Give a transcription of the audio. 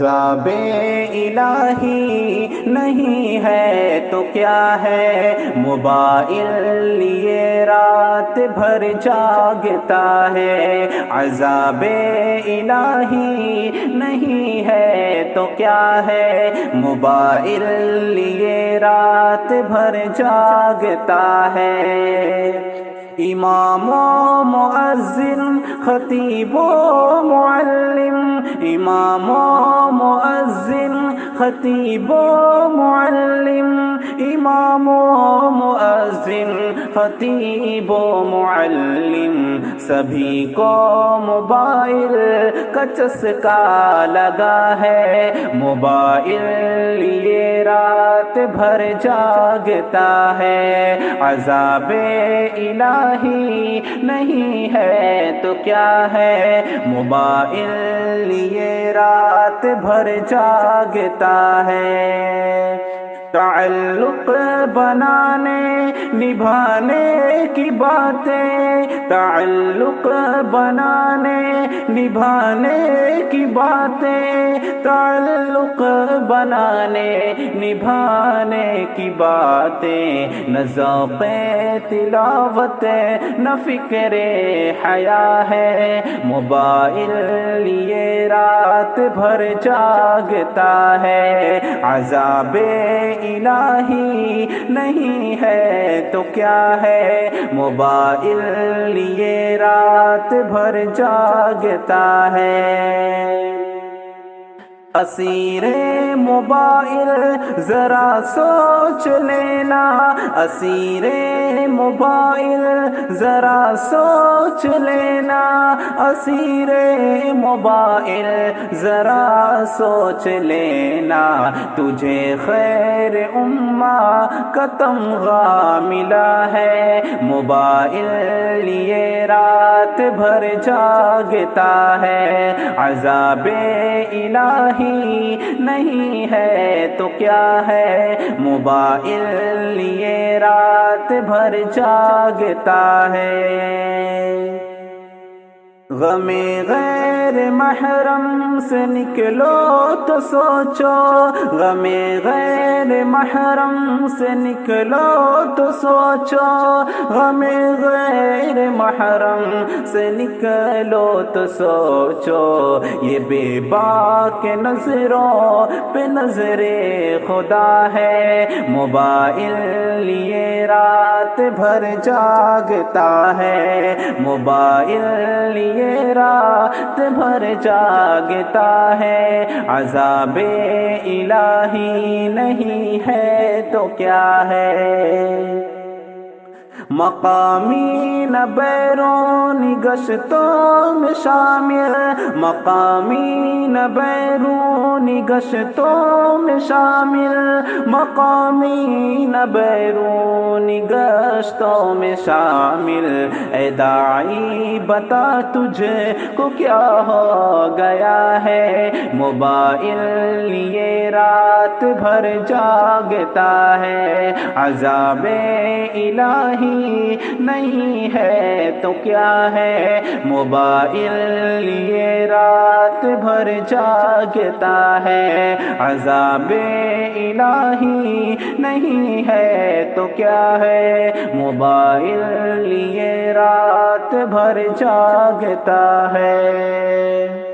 عذاب الہی نہیں ہے تو کیا ہے، موبائل لیے رات بھر جاگتا ہے۔ عذاب الہی نہیں ہے تو کیا ہے، موبائل لیے رات بھر جاگتا ہے۔ امام و مؤذن خطیب و معلم، امام و مؤذن خطیب و معلم، امام و مؤذن خطیب و معلم، سبھی کو موبائل کا چسکا لگا ہے۔ موبائل لیے رات بھر جاگتا ہے۔ عذاب الہی نہیں ہے تو کیا ہے، موبائل لیے رات بھر جاگتا ہے۔ تعلق بنانے نبھانے کی باتیں، تعلق بنانے نبھانے کی باتیں، تعلق بنانے نبھانے کی باتیں، نہ ذوق تلاوت نہ فکر حیا ہے۔ موبائل لیے رات بھر جاگتا ہے۔ عذاب الہی نہیں ہے تو کیا ہے، موبائل لیے رات بھر جاگتا ہے۔ اسیر موبائل ذرا سوچ لینا، اسیر موبائل ذرا سوچ لینا، اسیر موبائل ذرا سوچ لینا، تجھے خیر امہ کا تمغہ ملا ہے۔ موبائل لیے رات بھر جاگتا ہے۔ عذاب الہی نہیں ہے تو کیا ہے، موبائل لیے رات بھر جاگتا ہے۔ غم غیر محرم سے نکلو تو سوچو، غم غیر محرم سے نکلو تو سوچو، غم غیر محرم سے نکلو تو سوچو، یہ بے باک نظروں پہ نظر خدا ہے۔ موبائل لیے رات بھر جاگتا ہے۔ موبائل لیے رات بھر جاگتا ہے۔ عذاب الہی نہیں ہے تو کیا ہے، مقامی نہ بیرونی گشتوں میں شامل، مقامی نہ بیرونی گشتوں میں شامل، مقامی نہ بیرونی گشتوں میں شامل۔ اے داعی بتا تجھے کو کیا ہو گیا ہے، موبائل لیے رات بھر جاگتا ہے۔ عذاب الہی نہیں ہے تو کیا ہے، موبائل لیے رات بھر جاگتا ہے۔ عذاب الہی نہیں ہے تو کیا ہے، موبائل لیے رات بھر جاگتا ہے۔